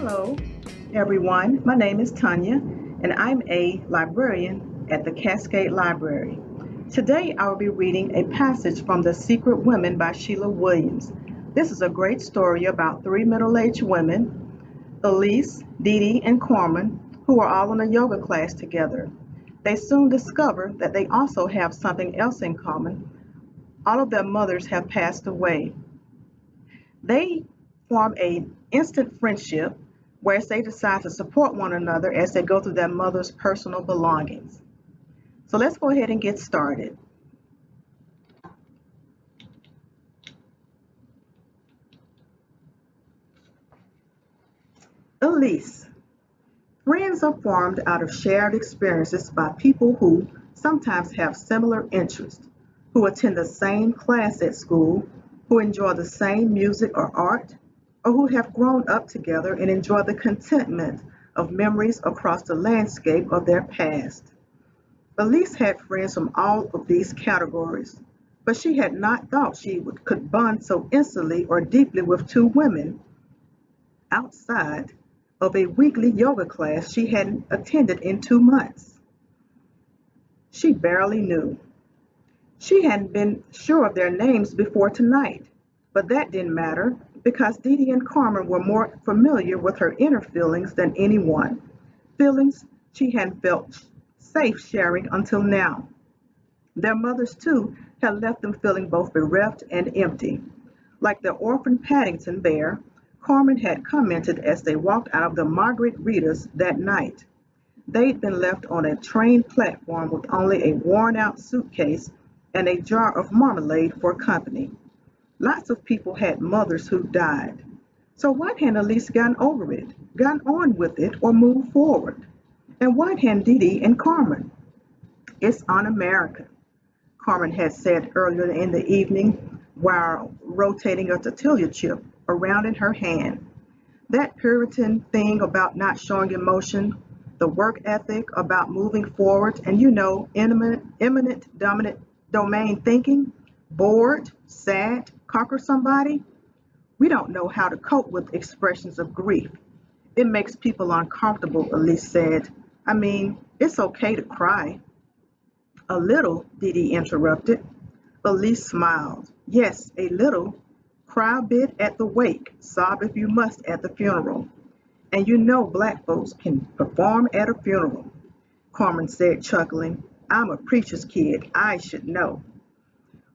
Hello, everyone. My name is Tanya, and I'm a librarian at the Cascade Library. Today, I will be reading a passage from The Secret Women by Sheila Williams. This is a great story about three middle aged women, Elise, Dee Dee, and Carmen, who are all in a yoga class together. They soon discover that they also have something else in common. All of their mothers have passed away. They form an instant friendship whereas they decide to support one another as they go through their mother's personal belongings. So let's go ahead and get started. Elise. Friends are formed out of shared experiences by people who sometimes have similar interests, who attend the same class at school, who enjoy the same music or art, or who have grown up together and enjoy the contentment of memories across the landscape of their past. Elise had friends from all of these categories, but she had not thought could bond so instantly or deeply with two women outside of a weekly yoga class she hadn't attended in 2 months. She barely knew. She hadn't been sure of their names before tonight, but that didn't matter because Dee Dee and Carmen were more familiar with her inner feelings than anyone, feelings she hadn't felt safe sharing until now. Their mothers, too, had left them feeling both bereft and empty. Like the orphan Paddington bear, Carmen had commented as they walked out of the Margaret Rita's that night. They'd been left on a train platform with only a worn out suitcase and a jar of marmalade for company. Lots of people had mothers who died. So why hadn't Elise gotten over it, gotten on with it, or moved forward? And why hadn't Dee Dee and Carmen? It's un-American, Carmen had said earlier in the evening while rotating a tortilla chip around in her hand. That Puritan thing about not showing emotion, the work ethic about moving forward, and imminent dominant domain thinking, bored, sad, conquer somebody. We don't know how to cope with expressions of grief. It makes people uncomfortable, Elise said. I mean, it's okay to cry. A little, Dee Dee interrupted. Elise smiled. Yes, a little. Cry a bit at the wake, sob if you must at the funeral. And you know black folks can perform at a funeral, Carmen said, chuckling. I'm a preacher's kid. I should know.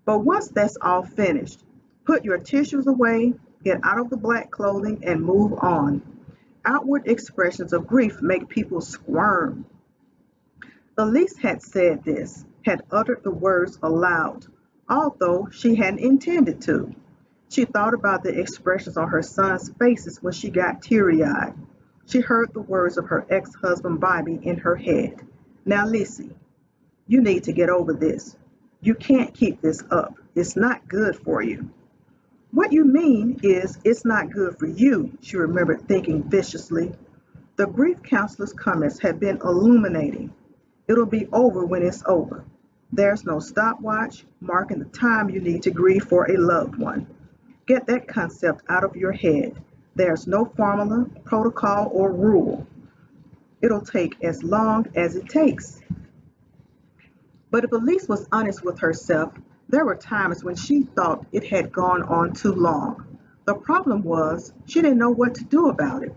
But once that's all finished, put your tissues away, get out of the black clothing, and move on. Outward expressions of grief make people squirm. Elise had said this, had uttered the words aloud, although she hadn't intended to. She thought about the expressions on her son's faces when she got teary-eyed. She heard the words of her ex-husband Bobby in her head. Now, Lissy, you need to get over this. You can't keep this up. It's not good for you. What you mean is it's not good for you, she remembered thinking viciously. The grief counselor's comments had been illuminating. It'll be over when it's over. There's no stopwatch marking the time you need to grieve for a loved one. Get that concept out of your head. There's no formula, protocol, or rule. It'll take as long as it takes. But if Elise was honest with herself, there were times when she thought it had gone on too long. The problem was she didn't know what to do about it.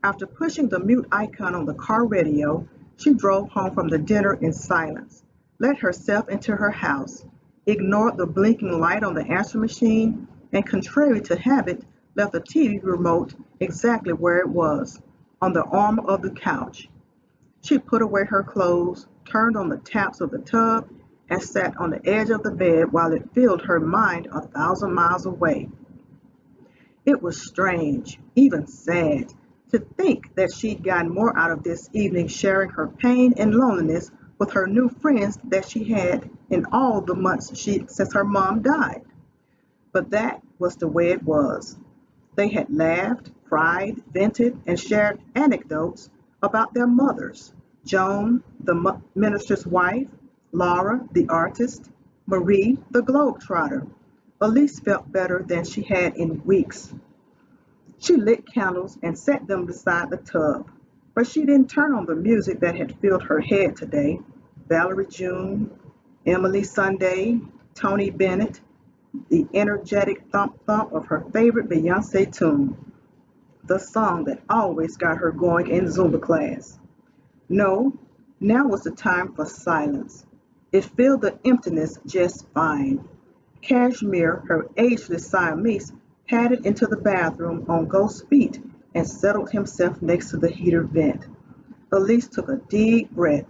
After pushing the mute icon on the car radio, she drove home from the dinner in silence, let herself into her house, ignored the blinking light on the answer machine, and contrary to habit, left the TV remote exactly where it was, on the arm of the couch. She put away her clothes, turned on the taps of the tub, and sat on the edge of the bed while it filled her mind 1,000 miles away. It was strange, even sad, to think that she'd gotten more out of this evening sharing her pain and loneliness with her new friends than she had in all the months since her mom died. But that was the way it was. They had laughed, cried, vented, and shared anecdotes about their mothers. Joan, the minister's wife, Laura, the artist, Marie, the globetrotter. Elise felt better than she had in weeks. She lit candles and set them beside the tub, but she didn't turn on the music that had filled her head today. Valerie June, Emily Sunday, Tony Bennett, the energetic thump thump of her favorite Beyonce tune, the song that always got her going in Zumba class. No, now was the time for silence. It filled the emptiness just fine. Cashmere, her ageless Siamese, padded into the bathroom on Ghost's feet and settled himself next to the heater vent. Elise took a deep breath,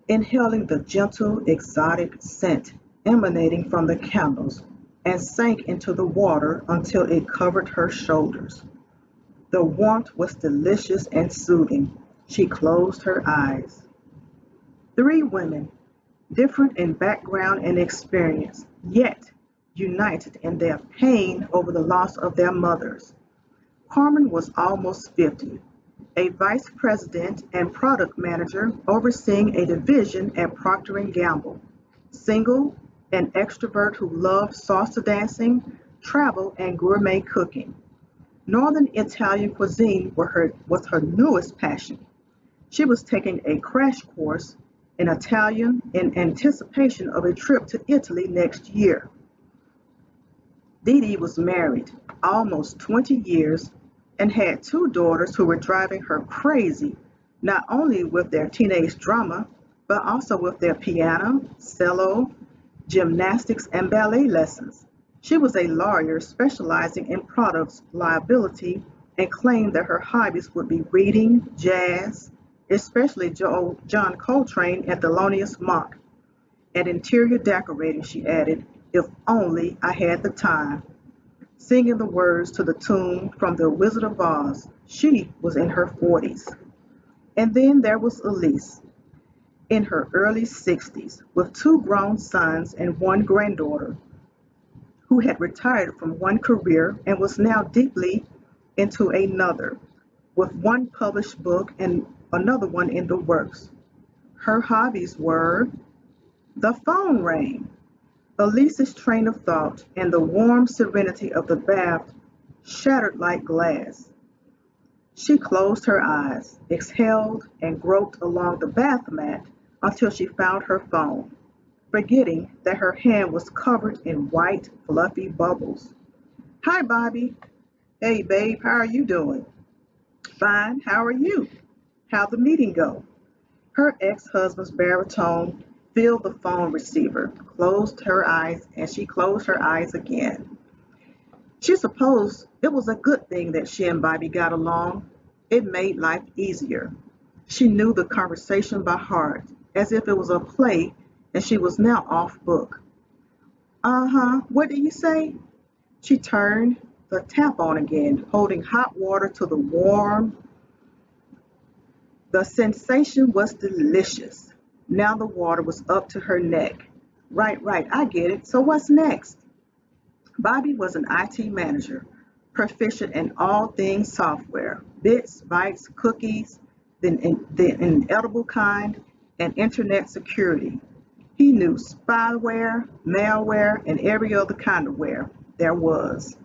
inhaling the gentle, exotic scent emanating from the candles, and sank into the water until it covered her shoulders. The warmth was delicious and soothing. She closed her eyes. Three women, different in background and experience, yet united in their pain over the loss of their mothers. Carmen was almost 50, a vice president and product manager overseeing a division at Procter& and Gamble. Single, an extrovert who loved salsa dancing, travel, and gourmet cooking. Northern Italian cuisine was her newest passion. She was taking a crash course in Italian in anticipation of a trip to Italy next year. Dee Dee was married almost 20 years and had two daughters who were driving her crazy, not only with their teenage drama, but also with their piano, cello, gymnastics, and ballet lessons. She was a lawyer specializing in products liability and claimed that her hobbies would be reading, jazz, especially John Coltrane and Thelonious Monk, and interior decorating, she added, if only I had the time. Singing the words to the tune from The Wizard of Oz, she was in her 40s. And then there was Elise, in her early 60s, with two grown sons and one granddaughter, who had retired from one career and was now deeply into another, with one published book and another one in the works. Her hobbies were the phone rang. Elise's train of thought and the warm serenity of the bath shattered like glass. She closed her eyes, exhaled, and groped along the bath mat until she found her phone, forgetting that her hand was covered in white, fluffy bubbles. Hi, Bobby. Hey, babe, how are you doing? Fine, how are you? How'd the meeting go? Her ex-husband's baritone filled the phone receiver, closed her eyes, and she closed her eyes again. She supposed it was a good thing that she and Bobby got along. It made life easier. She knew the conversation by heart, as if it was a play and she was now off book. Uh-huh, what did you say? She turned the tap on again, holding hot water to the warm. The sensation was delicious. Now the water was up to her neck. Right, right, I get it. So what's next? Bobby was an IT manager, proficient in all things software, bits, bytes, cookies, the inedible kind, and internet security. He knew spyware, malware, and every other kind of ware there was.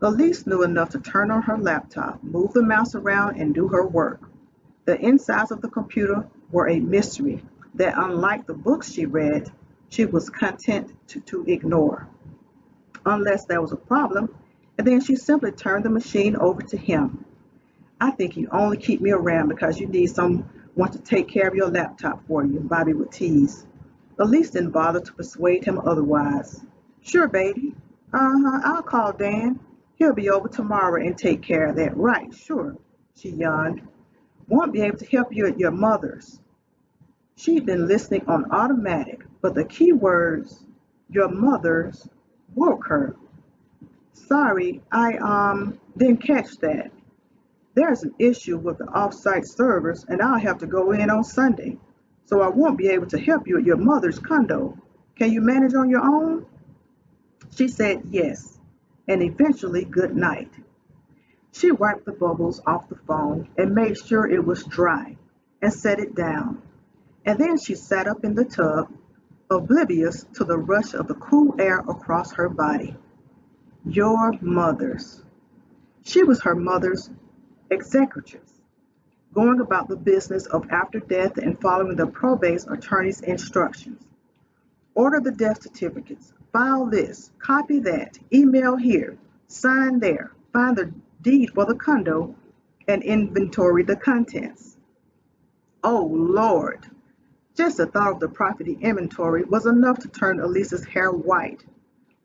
Elise knew enough to turn on her laptop, move the mouse around, and do her work. The insides of the computer were a mystery that, unlike the books she read, she was content to ignore, unless there was a problem, and then she simply turned the machine over to him. I think you only keep me around because you need someone to take care of your laptop for you, Bobby would tease. Elise didn't bother to persuade him otherwise. Sure, baby. Uh-huh, I'll call Dan. He'll be over tomorrow and take care of that. Right, sure, she yawned. Won't be able to help you at your mother's. She'd been listening on automatic, but the key words, your mother's, woke her. Sorry, I didn't catch that. There's an issue with the off-site servers and I'll have to go in on Sunday. So I won't be able to help you at your mother's condo. Can you manage on your own? She said yes, and eventually good night. She wiped the bubbles off the phone and made sure it was dry and set it down. And then she sat up in the tub, oblivious to the rush of the cool air across her body. Your mother's. She was her mother's executrix, going about the business of after death and following the probate attorney's instructions. Order the death certificates, file this, copy that, email here, sign there, find the deed for the condo, and inventory the contents. Oh Lord! Just the thought of the property inventory was enough to turn Elisa's hair white,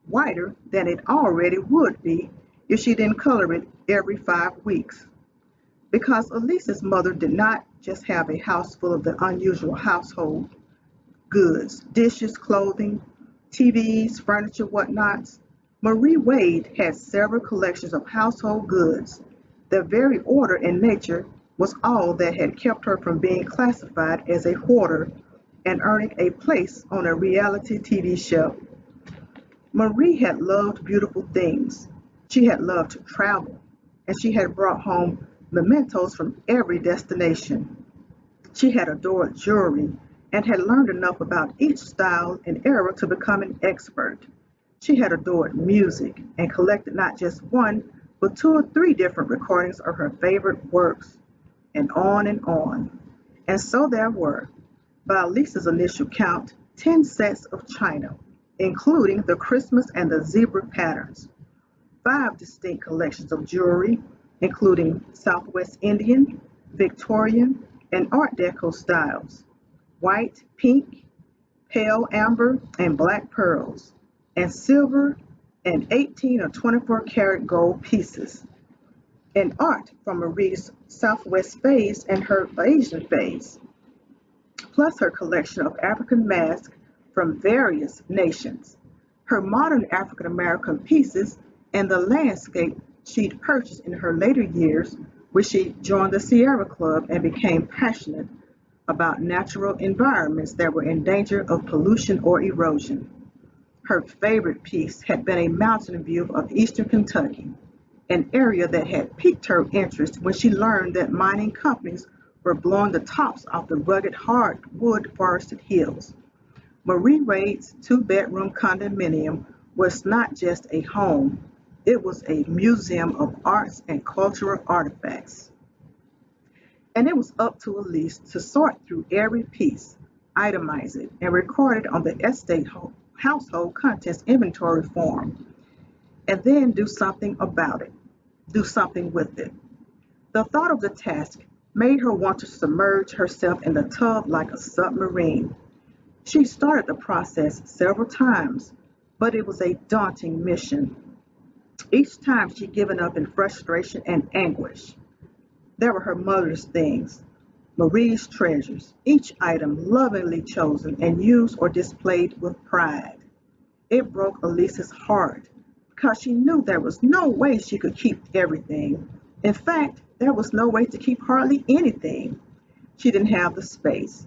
whiter than it already would be if she didn't color it every 5 weeks. Because Elisa's mother did not just have a house full of the unusual household goods, dishes, clothing, TVs, furniture, whatnots. Marie Wade had several collections of household goods. Their very order and nature was all that had kept her from being classified as a hoarder and earning a place on a reality TV show. Marie had loved beautiful things. She had loved to travel, and she had brought home mementos from every destination. She had adored jewelry and had learned enough about each style and era to become an expert. She had adored music and collected not just one, but 2 or 3 different recordings of her favorite works, and on and on. And so there were, by Lisa's initial count, 10 sets of china, including the Christmas and the zebra patterns, 5 distinct collections of jewelry, including Southwest Indian, Victorian, and Art Deco styles, white, pink, pale amber, and black pearls, and silver and 18 or 24 karat gold pieces, and art from Marie's Southwest phase and her Asian phase, plus her collection of African masks from various nations, her modern African American pieces, and the landscape she'd purchased in her later years when she joined the Sierra Club and became passionate about natural environments that were in danger of pollution or erosion. Her favorite piece had been a mountain view of eastern Kentucky, an area that had piqued her interest when she learned that mining companies were blowing the tops off the rugged hardwood forested hills. Marie Wade's 2 bedroom condominium was not just a home, it was a museum of arts and cultural artifacts. And it was up to Elise to sort through every piece, itemize it, and record it on the estate household contents inventory form, and then do something about it, do something with it. The thought of the task made her want to submerge herself in the tub like a submarine. She started the process several times, but it was a daunting mission. Each time she'd given up in frustration and anguish. There were her mother's things, Marie's treasures, each item lovingly chosen and used or displayed with pride. It broke Elisa's heart because she knew there was no way she could keep everything. In fact, there was no way to keep hardly anything. She didn't have the space.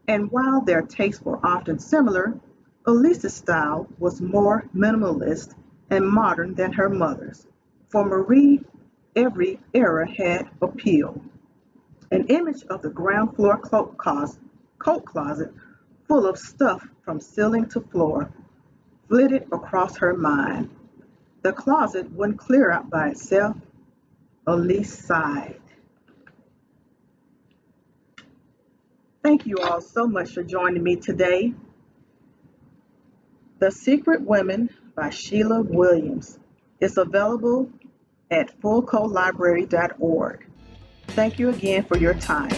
And while their tastes were often similar, Elisa's style was more minimalist and modern than her mother's. For Marie, every era had appeal. An image of the ground floor coat closet full of stuff from ceiling to floor flitted across her mind. The closet wouldn't clear out by itself. Elise sighed. Thank you all so much for joining me today. The Secret Women by Sheila Williams is available at fullcolibrary.org. Thank you again for your time.